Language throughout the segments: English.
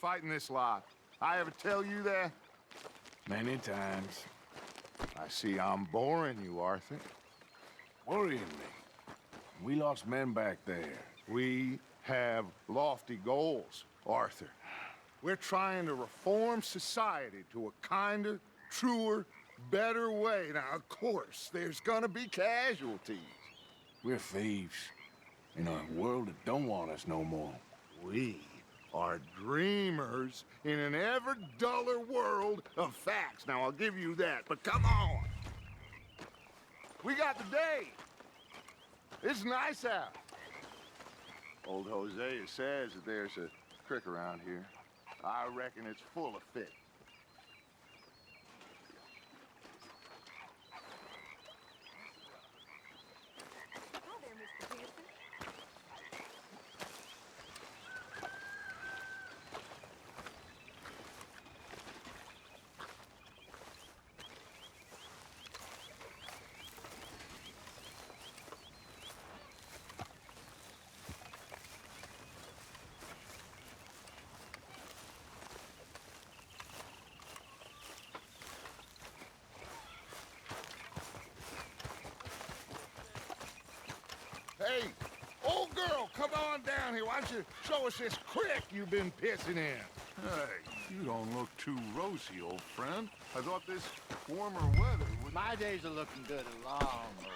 fighting this lot. I ever tell you that? Many times. I see I'm boring you, Arthur. Worrying me. We lost men back there. We have lofty goals, Arthur. We're trying to reform society to a kinder, truer, better way. Now, of course, there's gonna be casualties. We're thieves. In a world that don't want us no more. We are dreamers in an ever duller world of facts. Now, I'll give you that, but come on. We got the day. It's nice out. Old Hosea says that there's a creek around here. I reckon it's full of fish. Hi there, Mr. Pearson. Hey, old girl, come on down here. Why don't you show us this creek you've been pissing in? Hey, you don't look too rosy, old friend. I thought this warmer weather would... My days are looking good and long over.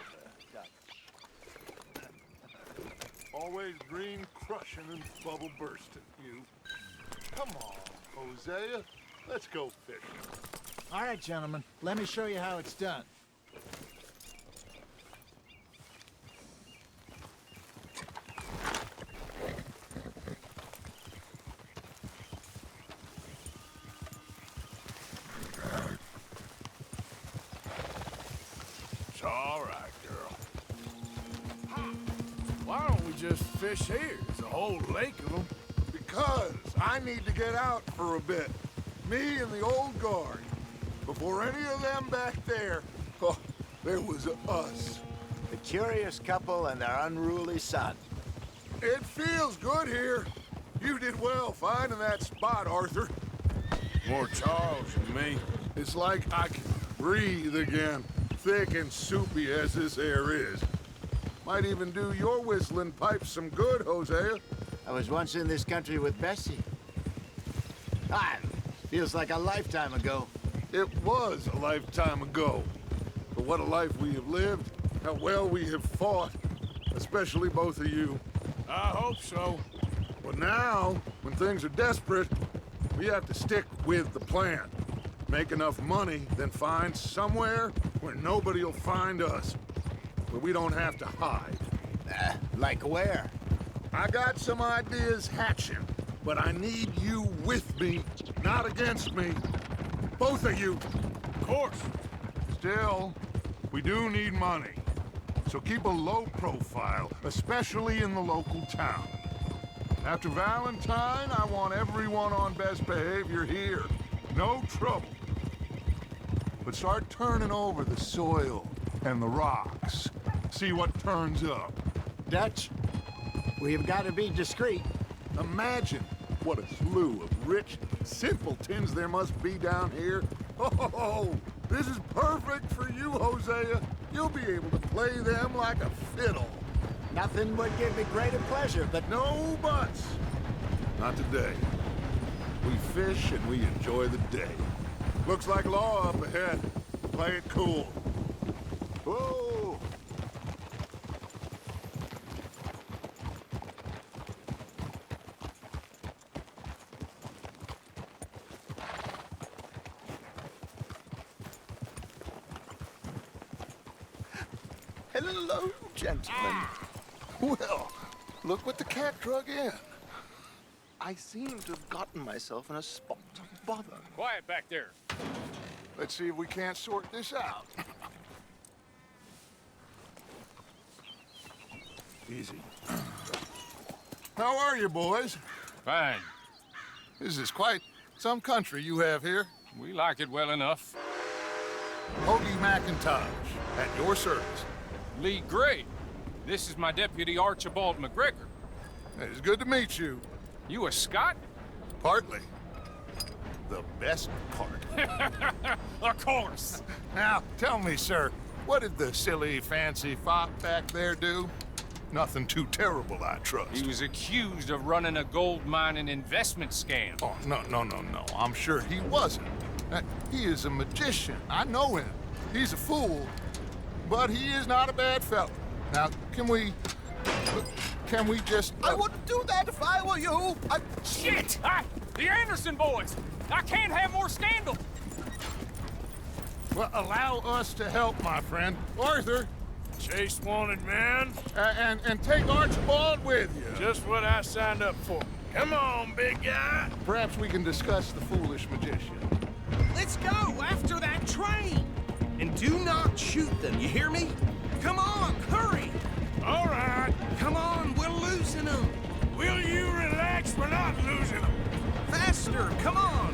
Always green crushing and bubble bursting, you. Come on, Hosea. Let's go fishing. All right, gentlemen, let me show you how it's done. It's all right, girl. Why don't we just fish here? There's a whole lake of them. Because I need to get out for a bit. Me and the old guard. Before any of them back there, oh, there was us. The curious couple and their unruly son. It feels good here. You did well finding that spot, Arthur. More Charles than me. It's like I can breathe again, thick and soupy as this air is. Might even do your whistling pipes some good, Hosea. I was once in this country with Bessie. Ah, feels like a lifetime ago. It was a lifetime ago. But what a life we have lived, how well we have fought, especially both of you. I hope so. But now, when things are desperate, we have to stick with the plan. Make enough money, then find somewhere where nobody will find us. Where we don't have to hide. Like where? I got some ideas hatching, but I need you with me, not against me. Both of you. Of course. Still, we do need money. So keep a low profile, especially in the local town. After Valentine, I want everyone on best behavior here. No trouble. But start turning over the soil and the rocks. See what turns up. Dutch, we've got to be discreet. Imagine what a slew of rich simpletons there must be down here. Oh, this is perfect for you, Hosea. You'll be able to play them like a fiddle. Nothing would give me greater pleasure, but No buts. Not today. We fish and we enjoy the day. Looks like law up ahead. Play it cool. Whoa! Hello, gentlemen. Well, look what the cat drug in. I seem to have gotten myself in a spot of bother. Quiet back there. Let's see if we can't sort this out. Easy. How are you, boys? Fine. This is quite some country you have here. We like it well enough. Hoagie McIntosh, at your service. Lee Gray. This is my deputy, Archibald McGregor. It's good to meet you. You a Scot? Partly. the best part. Of course. Now, tell me, sir, what did the silly, fancy fop back there do? Nothing too terrible, I trust. He was accused of running a gold mining investment scam. Oh, no. I'm sure he wasn't. He is a magician. I know him. He's a fool, but he is not a bad fellow. Now, can we just... I wouldn't do that if I were you. Shit! The Anderson boys! I can't have more scandal! Well, allow us to help, my friend. Arthur, Chase wanted man. and take Archibald with you. Just what I signed up for. Come on, big guy. Perhaps we can discuss the foolish magician. Let's go after that train! And do not shoot them, you hear me? Come on, hurry! All right. Come on, we're losing them! Will you relax? We're not losing them. Faster, come on!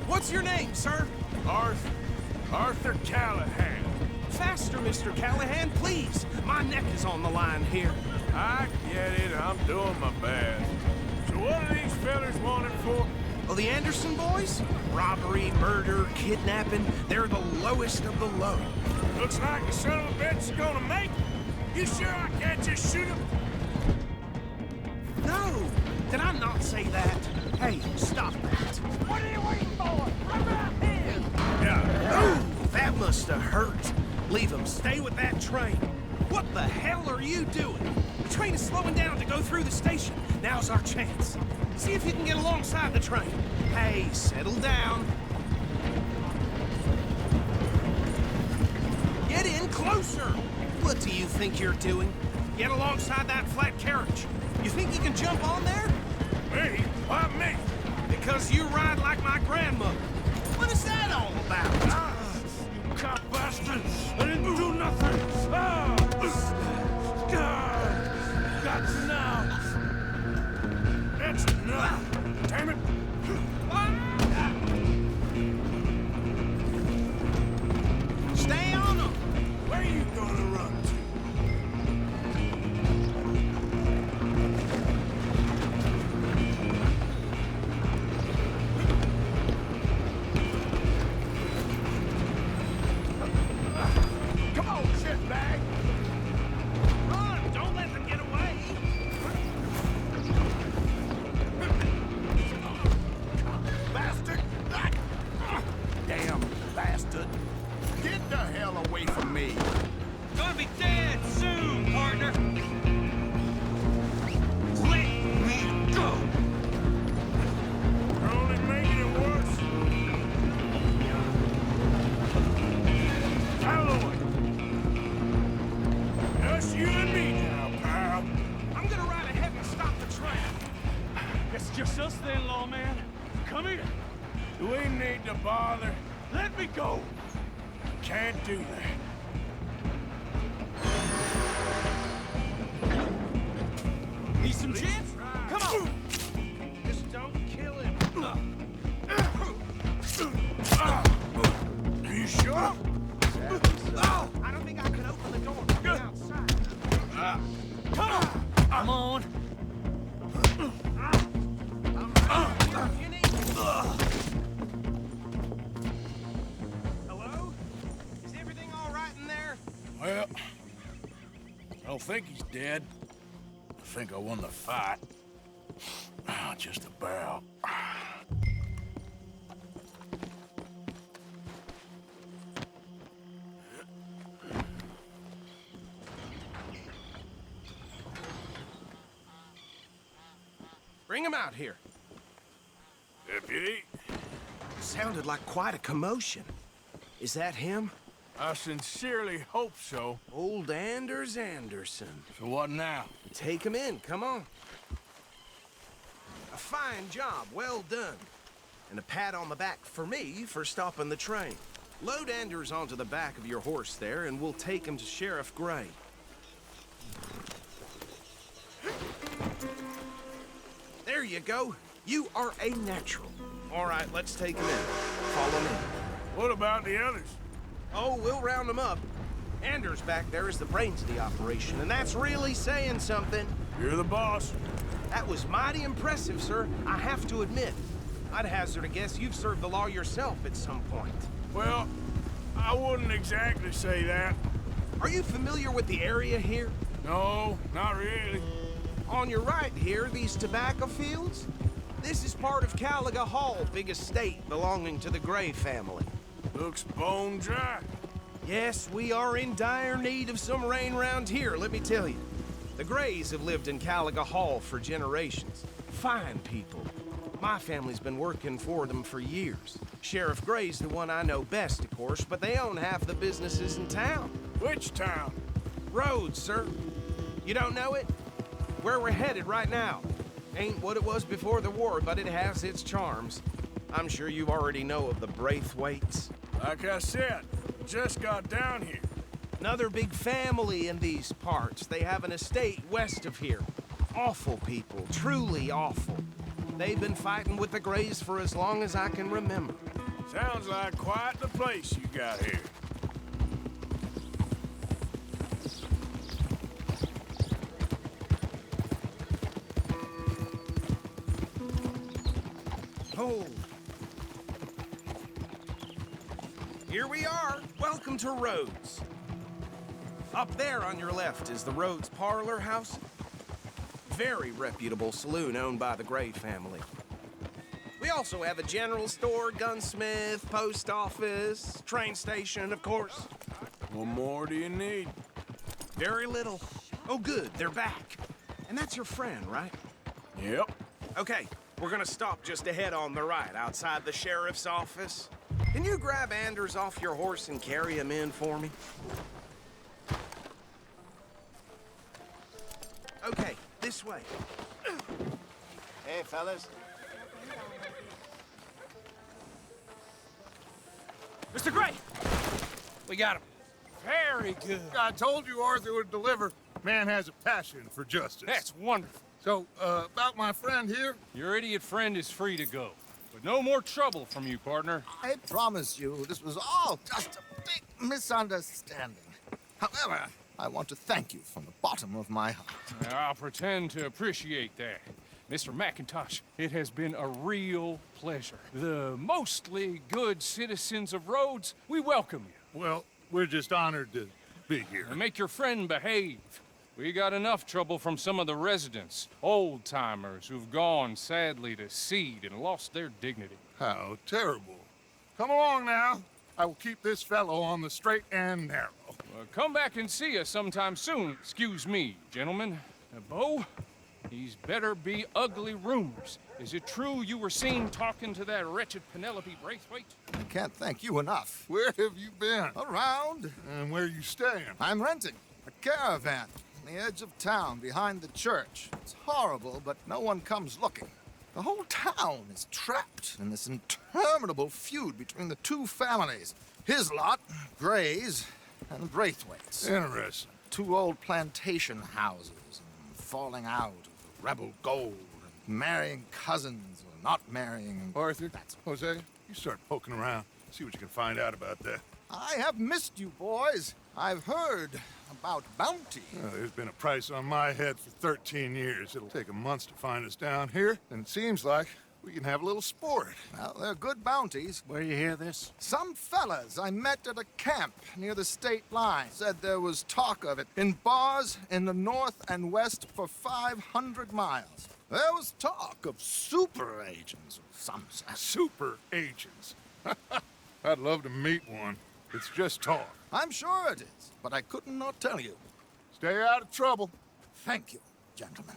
What's your name, sir? Arthur Callahan. Faster, Mr. Callahan, please! My neck is on the line here. I get it. I'm doing my best. So what are these fellas wanted for? Oh, the Anderson boys? Robbery, murder, kidnapping. They're the lowest of the low. Looks like the son of a bitch is gonna make it. You sure I can't just shoot him? No! Did I not say that? Hey, stop that. What are you waiting for? Run out here! Ooh, that must have hurt. Leave them. Stay with that train. What the hell are you doing? The train is slowing down to go through the station. Now's our chance. See if you can get alongside the train. Hey, settle down. Get in closer. What do you think you're doing? Get alongside that flat carriage. You think you can jump on there? Me? Why me? Because you ride like my grandmother. What is that all about? You cop bastard! I didn't do nothing! Got you now! That's enough! Damn it! Stay on them! Where are you gonna run to? Come on, shitbag! Run! Don't let them get away! Bastard! Damn bastard! Get the hell away from me! Gonna be dead soon, partner! Let me go! You're only making it worse. Calloway! Just you and me now, pal. I'm gonna ride ahead and stop the train. It's just us then, lawman. Come here. Do we need to bother? Let me go. Can't do that. Need some gin? Come on! Just don't kill him. Are you sure? I don't think I can open the door from the outside. Come on. You need Hello? Is everything all right in there? Well, I don't think he's dead. I think I won the fight. Just about. Bring him out here. Deputy, Sounded like quite a commotion. Is that him? I sincerely hope so. Old Anders Anderson. So what now? Take him in, come on. A fine job, well done. And a pat on the back for me for stopping the train. Load Anders onto the back of your horse there, and we'll take him to Sheriff Gray. There you go. You are a natural. All right, let's take him in. Follow me. What about the others? Oh, we'll round them up. Anders back there is the brains of the operation, and that's really saying something. You're the boss. That was mighty impressive, sir. I have to admit. I'd hazard a guess you've served the law yourself at some point. Well, I wouldn't exactly say that. Are you familiar with the area here? No, not really. On your right here, these tobacco fields? This is part of Caliga Hall, big estate belonging to the Gray family. Looks bone dry. Yes, we are in dire need of some rain round here, let me tell you. The Grays have lived in Caliga Hall for generations. Fine people. My family's been working for them for years. Sheriff Gray's the one I know best, of course, but they own half the businesses in town. Which town? Rhodes, sir. You don't know it? Where we're headed right now. Ain't what it was before the war, but it has its charms. I'm sure you already know of the Braithwaites. Like I said, just got down here. Another big family in these parts. They have an estate west of here. Awful people, truly awful. They've been fighting with the Grays for as long as I can remember. Sounds like quite the place you got here. Oh. Here we are. Welcome to Rhodes. Up there on your left is the Rhodes Parlor House. Very reputable saloon owned by the Gray family. We also have a general store, gunsmith, post office, train station, of course. What more do you need? Very little. Oh, good, they're back. And that's your friend, right? Yep. Okay, we're gonna stop just ahead on the right, outside the sheriff's office. Can you grab Anders off your horse and carry him in for me? Okay, this way. Hey, fellas. Mr. Gray! We got him. Very good. I told you Arthur would deliver. Man has a passion for justice. That's wonderful. So, about my friend here? Your idiot friend is free to go. But no more trouble from you, partner. I promise you, this was all just a big misunderstanding. However, I want to thank you from the bottom of my heart. I'll pretend to appreciate that. Mr. McIntosh, it has been a real pleasure. The mostly good citizens of Rhodes, we welcome you. Well, we're just honored to be here. And make your friend behave. We got enough trouble from some of the residents, old-timers who've gone, sadly, to seed and lost their dignity. How terrible. Come along now. I will keep this fellow on the straight and narrow. Come back and see us sometime soon. Excuse me, gentlemen. Bo, these better be ugly rumors. Is it true you were seen talking to that wretched Penelope Braithwaite? I can't thank you enough. Where have you been? Around, And where you staying? I'm renting a caravan on the edge of town behind the church. It's horrible, but no one comes looking. The whole town is trapped in this interminable feud between the two families. His lot, Gray's, and Braithwaite's. Interesting. Two old plantation houses, and falling out of the rebel gold, and marrying cousins or not marrying. Arthur, Jose, you start poking around. See what you can find out about that. I have missed you, boys. I've heard about bounty. There's been a price on my head for 13 years. It'll take a month to find us down here, and it seems like we can have a little sport. Well, they're good bounties. Where you hear this? Some fellas I met at a camp near the state line said there was talk of it in bars in the north and west for 500 miles. There was talk of super agents of some sort. Super agents. I'd love to meet one. It's just talk. I'm sure it is, but I couldn't not tell you. Stay out of trouble. Thank you, gentlemen.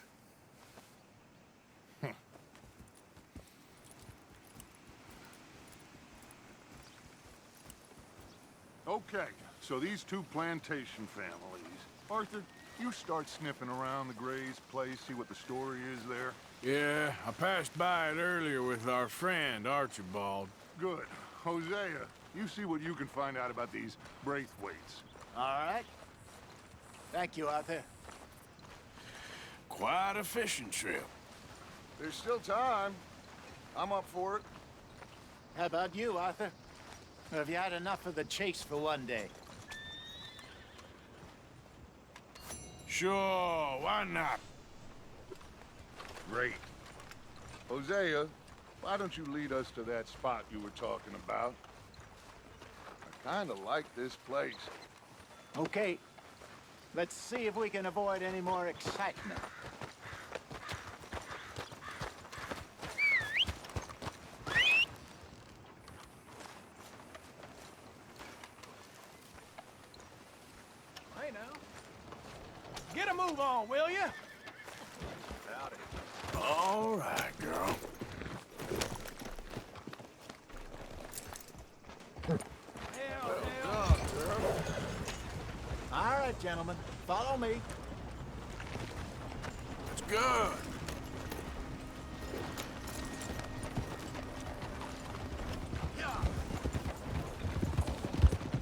Okay, so these two plantation families. Arthur, you start sniffing around the Gray's place, see what the story is there. Yeah, I passed by it earlier with our friend, Archibald. Good. Hosea, you see what you can find out about these Braithwaites. All right. Thank you, Arthur. Quite a fishing trip. There's still time. I'm up for it. How about you, Arthur? Or have you had enough of the chase for one day? Sure, why not? Great. Hosea, why don't you lead us to that spot you were talking about? I kinda like this place. Okay. Let's see if we can avoid any more excitement. Hey now. Get a move on, will you? All right, girl. All right, gentlemen. Follow me. It's good.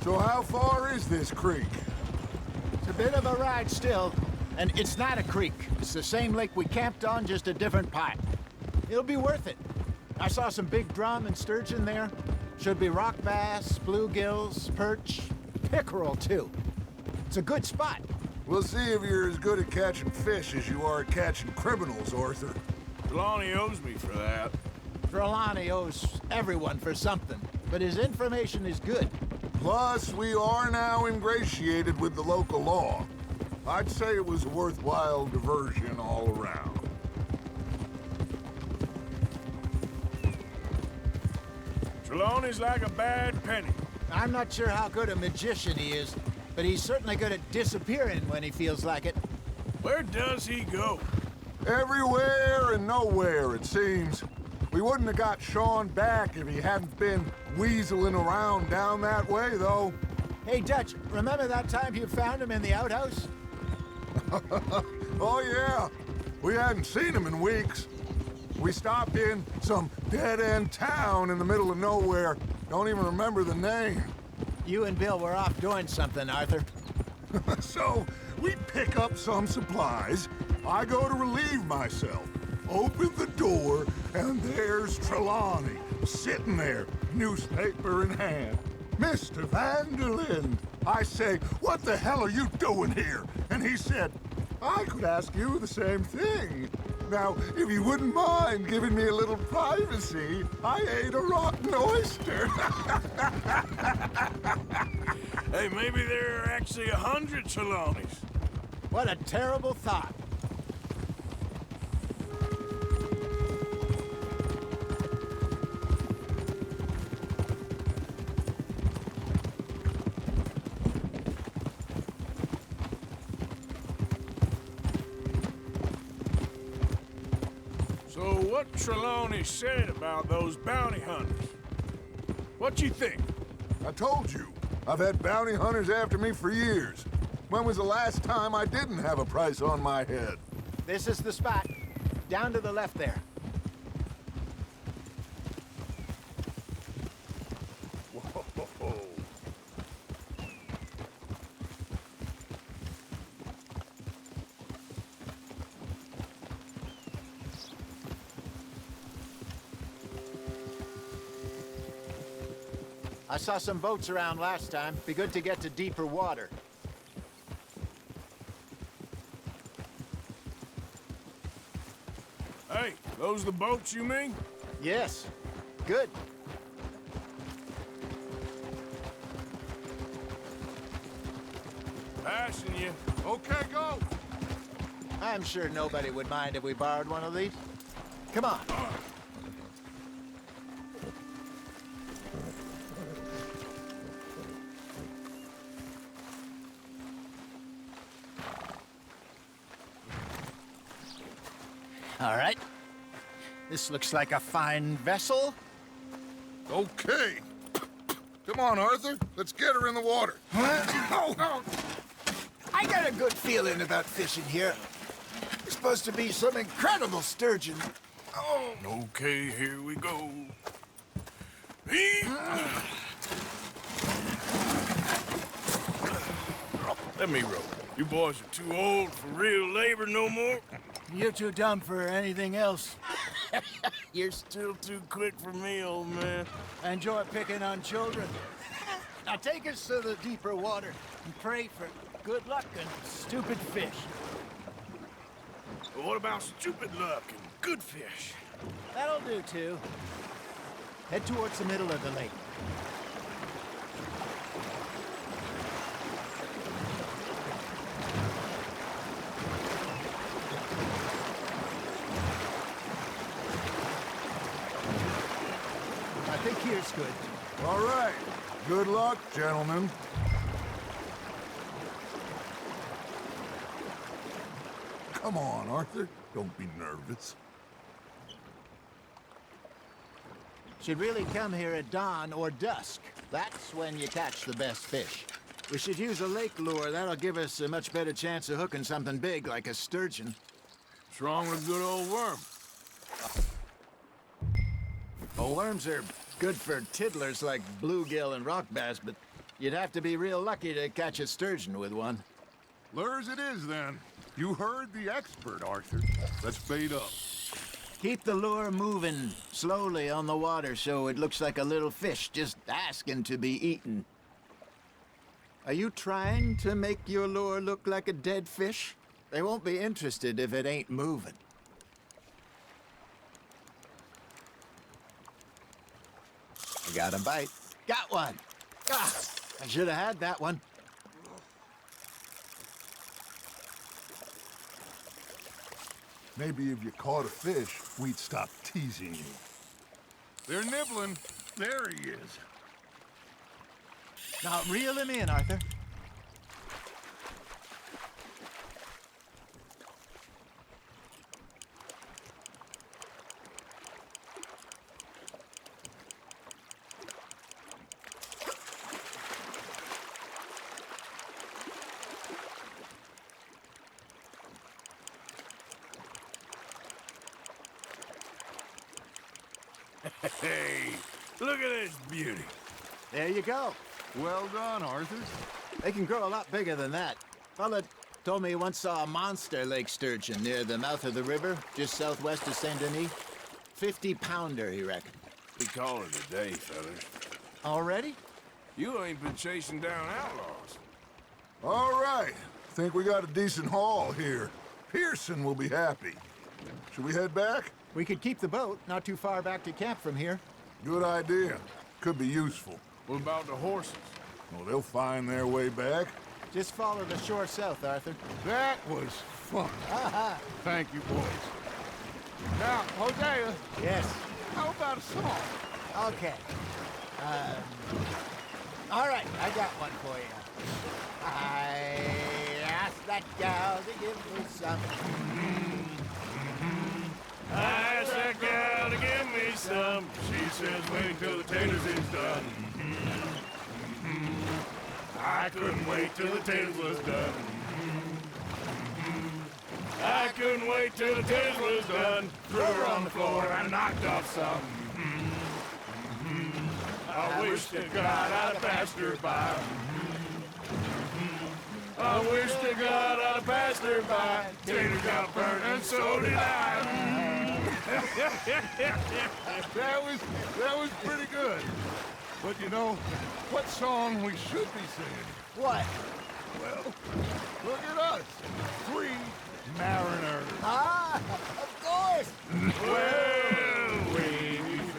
So how far is this creek? It's a bit of a ride still, and it's not a creek. It's the same lake we camped on, just a different pipe. It'll be worth it. I saw some big drum and sturgeon there. Should be rock bass, bluegills, perch, pickerel too. It's a good spot. We'll see if you're as good at catching fish as you are at catching criminals, Arthur. Trelawney owes me for that. Trelawney owes everyone for something, but his information is good. Plus, we are now ingratiated with the local law. I'd say it was a worthwhile diversion all around. Trelawney's like a bad penny. I'm not sure how good a magician he is, but he's certainly good at disappearing when he feels like it. Where does he go? Everywhere and nowhere, it seems. We wouldn't have got Sean back if he hadn't been weaseling around down that way, though. Hey, Dutch, remember that time you found him in the outhouse? Oh, yeah. We hadn't seen him in weeks. We stopped in some dead-end town in the middle of nowhere. Don't even remember the name. You and Bill were off doing something, Arthur. So, we pick up some supplies. I go to relieve myself. Open the door, and there's Trelawney, sitting there, newspaper in hand. Mr. Vanderlyn. I say, what the hell are you doing here? And he said, I could ask you the same thing. Now, if you wouldn't mind giving me a little privacy, I ate a rotten oyster. Hey, maybe there are actually 100 Trelawneys. What a terrible thought. So what Trelawney said about those bounty hunters? What you think? I told you, I've had bounty hunters after me for years. When was the last time I didn't have a price on my head? This is the spot. Down to the left there. Whoa. I saw some boats around last time. Be good to get to deeper water. Hey, those the boats you mean? Yes. Good. Passing you. Okay, go. I'm sure nobody would mind if we borrowed one of these. Come on. All right. This looks like a fine vessel. Okay. Come on, Arthur. Let's get her in the water. I got a good feeling about fishing here. There's supposed to be some incredible sturgeon. Oh, Okay, here we go. Let me row. You boys are too old for real labor no more. You're too dumb for anything else. You're still too quick for me, old man. I enjoy picking on children. Now take us to the deeper water and pray for good luck and stupid fish. But what about stupid luck and good fish? That'll do, too. Head towards the middle of the lake. I think here's good. All right. Good luck, gentlemen. Come on, Arthur. Don't be nervous. Should really come here at dawn or dusk. That's when you catch the best fish. We should use a lake lure. That'll give us a much better chance of hooking something big like a sturgeon. What's wrong with a good old worm? Well, worms are good for tiddlers like bluegill and rock bass, but you'd have to be real lucky to catch a sturgeon with one. Lures it is, then. You heard the expert, Arthur. Let's bait up. Keep the lure moving slowly on the water so it looks like a little fish just asking to be eaten. Are you trying to make your lure look like a dead fish? They won't be interested if it ain't moving. I got a bite. Got one. Ah, I should have had that one. Maybe if you caught a fish, we'd stop teasing you. They're nibbling. There he is. Now reel him in, Arthur. Hey, look at this beauty. There you go. Well done, Arthur. They can grow a lot bigger than that. Fella told me he once saw a monster lake sturgeon near the mouth of the river, just southwest of Saint Denis. 50-pounder, he reckoned. We call it a day, fellas. Already? You ain't been chasing down outlaws. All right. Think we got a decent haul here. Pearson will be happy. Should we head back? We could keep the boat not too far back to camp from here. Good idea. Could be useful. What about the horses? Well, they'll find their way back. Just follow the shore south, Arthur. That was fun. Thank you, boys. Now, Hosea, Yes. how about a song? Okay. All right, I got one for you. I asked that gal to give me some. I asked that gal to give me some. She says wait till the taters is done. I couldn't wait till the taters was done. I couldn't wait till the taters was done. Threw her on the floor and knocked off some. I wish to God I'd have passed her by. I wish to God I'd have passed her by. Tater got burnt and so did I. That was pretty good. But you know, what song we should be singing? What? Well, look at us. 3 mariners. Ah, of course. Well, we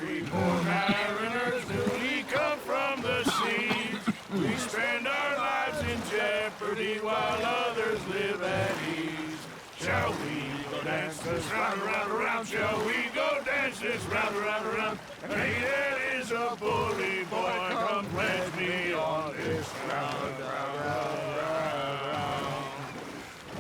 3 poor mariners newly come from the seas. We spend our lives in jeopardy while others live at ease. Shall we go dance this round, around, around? Shall we go dance this round, around, around? Hey, that is a bully boy. Come pledge me on this round, round, round, round.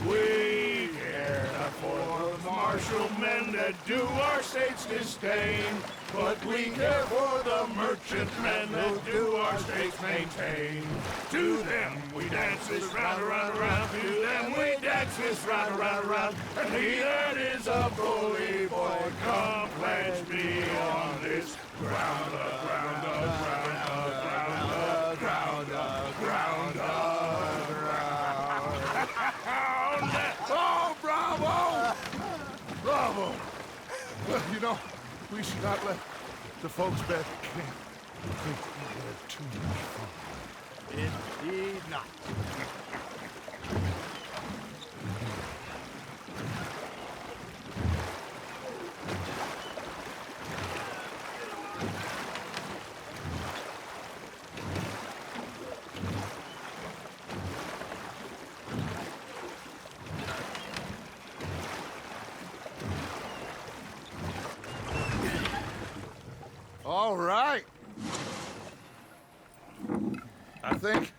We care not for the martial men that do our state's disdain, but we care for the merchantmen that do our states maintain. To them we dance this round, around, around. To them we dance this round, around, around. And he that is a bully boy, come pledge me on this ground, ground, ground, ground, ground, ground, ground. Oh, bravo! Bravo! Well, you know, we should not let the folks back at camp think we had too much fun. Indeed not. All right. I think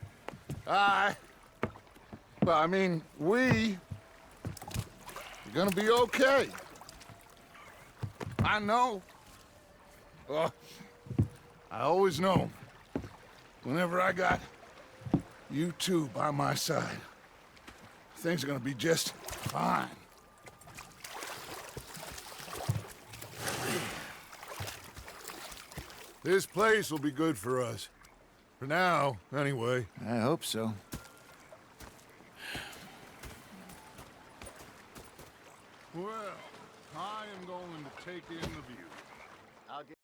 we are gonna be okay. I know. Oh, I always know. Whenever I got you two by my side, things are gonna be just fine. This place will be good for us. For now, anyway. I hope so. Well, I am going to take in the view.